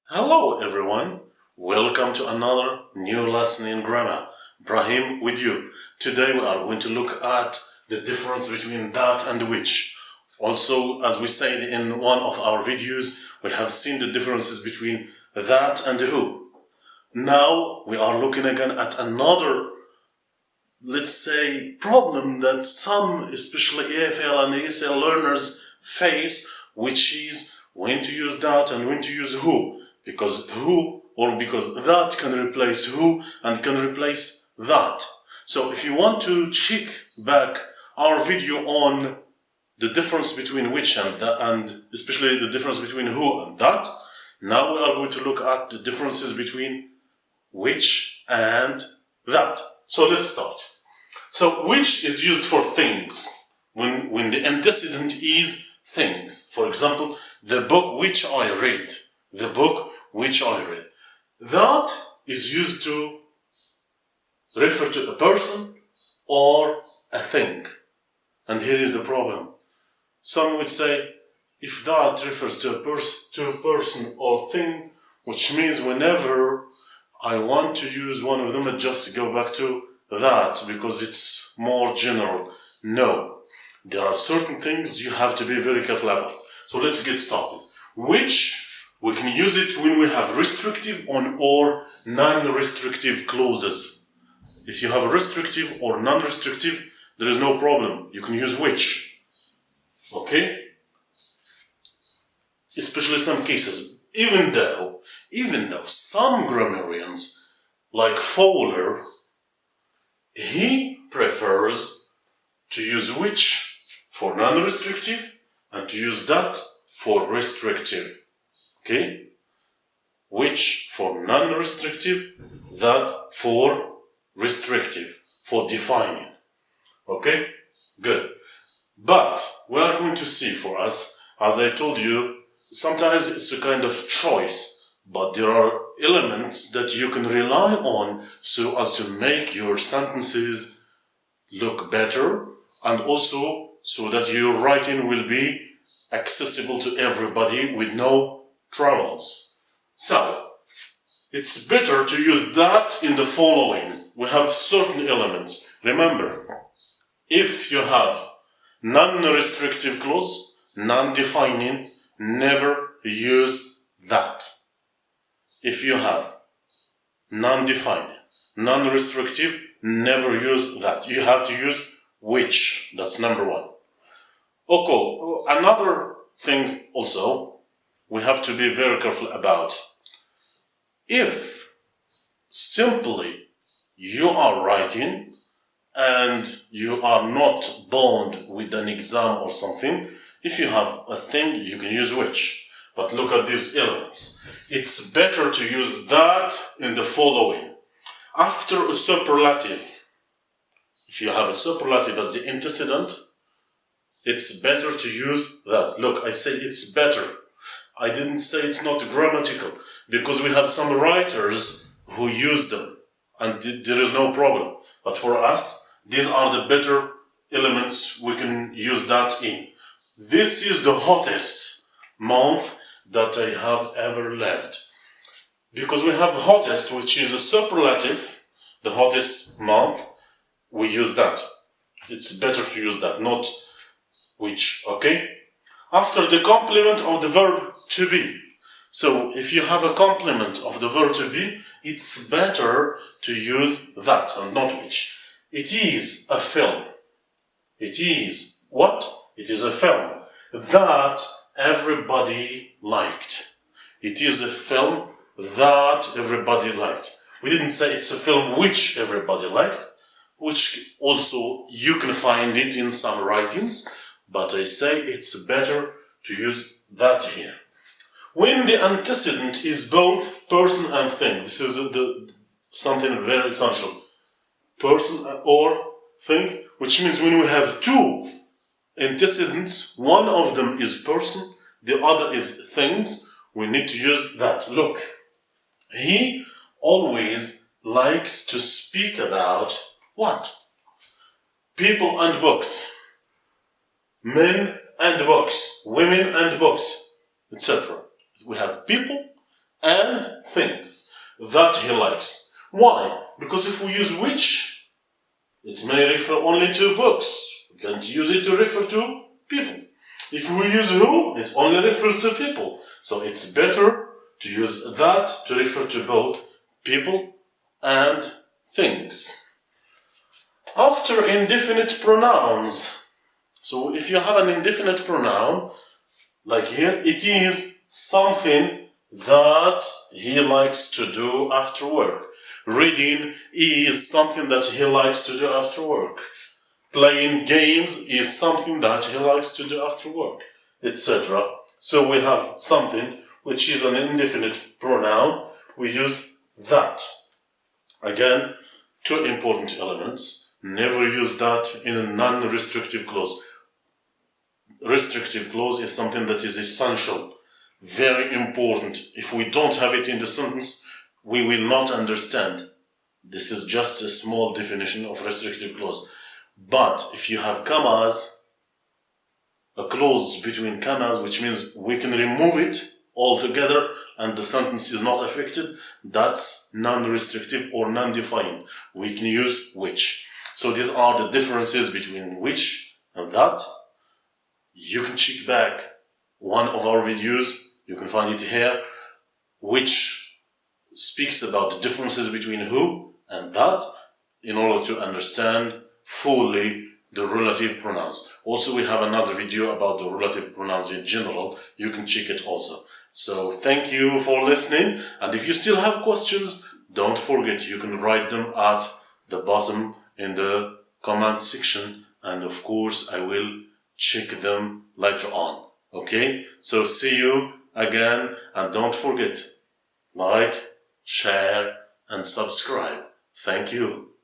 Hello everyone, welcome to another new lesson in grammar. Ibrahim with you. Today we are going to look at the difference between that and which. Also, as we said in one of our videos, we have seen the differences between that and who. Now we are looking again at another, let's say, problem that some, especially AFL and ASL learners face, which is when to use that and when to use who. Because who or because that can replace who and can replace that. So if you want to check back our video on the difference between which and that, and especially the difference between who and that, now we are going to look at the differences between which and that. So let's start. So which is used for things when the antecedent is things. For example, the book which I read. The book which I read. That is used to refer to a person or a thing. And here is the problem. Some would say, if that refers to a person or thing, which means whenever I want to use one of them, I just go back to that because it's more general. No, there are certain things you have to be very careful about. So let's get started. Which we can use it when we have restrictive or non-restrictive clauses. If you have restrictive or non-restrictive, there is no problem. You can use which. Okay? Especially some cases. Even though some grammarians, like Fowler, he prefers to use which for non-restrictive and to use that for restrictive. Okay? Which for non-restrictive, that for restrictive, for defining. Okay? Good. But we are going to see for us, as I told you, sometimes it's a kind of choice, but there are elements that you can rely on so as to make your sentences look better and also so that your writing will be accessible to everybody with no troubles. So, it's better to use that in the following. We have certain elements. Remember, if you have non-restrictive clause, non-defining, never use that. If you have non-defining, non-restrictive, never use that. You have to use which. That's number one. Okay, another thing also we have to be very careful about. If simply you are writing and you are not bound with an exam or something, if you have a thing, you can use which. But look at these elements. It's better to use that in the following. After a superlative, if you have a superlative as the antecedent, it's better to use that. Look, I say it's better. I didn't say it's not grammatical, because we have some writers who use them, and there is no problem. But for us, these are the better elements we can use that in. This is the hottest month that I have ever lived. Because we have hottest, which is a superlative, the hottest month, we use that. It's better to use that, not which, okay? After the complement of the verb to be. So if you have a complement of the verb to be, it's better to use that and not which. It is a film. It is what? It is a film that everybody liked. It is a film that everybody liked. We didn't say it's a film which everybody liked, which also you can find it in some writings, but I say it's better to use that here. When the antecedent is both person and thing, this is something very essential. Person or thing, which means when we have two antecedents, one of them is person, the other is things, we need to use that. Look, he always likes to speak about what? People and books, men and books, women and books, etc. We have people and things that he likes. Why? Because if we use which, it may refer only to books. We can't use it to refer to people. If we use who, it only refers to people. So it's better to use that to refer to both people and things. After indefinite pronouns. So if you have an indefinite pronoun, like here, it is something that he likes to do after work. Reading is something that he likes to do after work. Playing games is something that he likes to do after work, etc. So we have something which is an indefinite pronoun. We use that. Again, two important elements. Never use that in a non-restrictive clause. Restrictive clause is something that is essential, very important. If we don't have it in the sentence, we will not understand. This is just a small definition of restrictive clause. But if you have commas, a clause between commas, which means we can remove it altogether and the sentence is not affected, that's non-restrictive or non-defined. We can use which. So these are the differences between which and that. You can check back one of our videos, you can find it here, which speaks about the differences between who and that in order to understand fully the relative pronouns. Also, we have another video about the relative pronouns in general. You can check it also. So thank you for listening. And if you still have questions, don't forget you can write them at the bottom in the comment section. And of course, I will check them later on. Okay? So see you again. And don't forget, like, share, and subscribe. Thank you.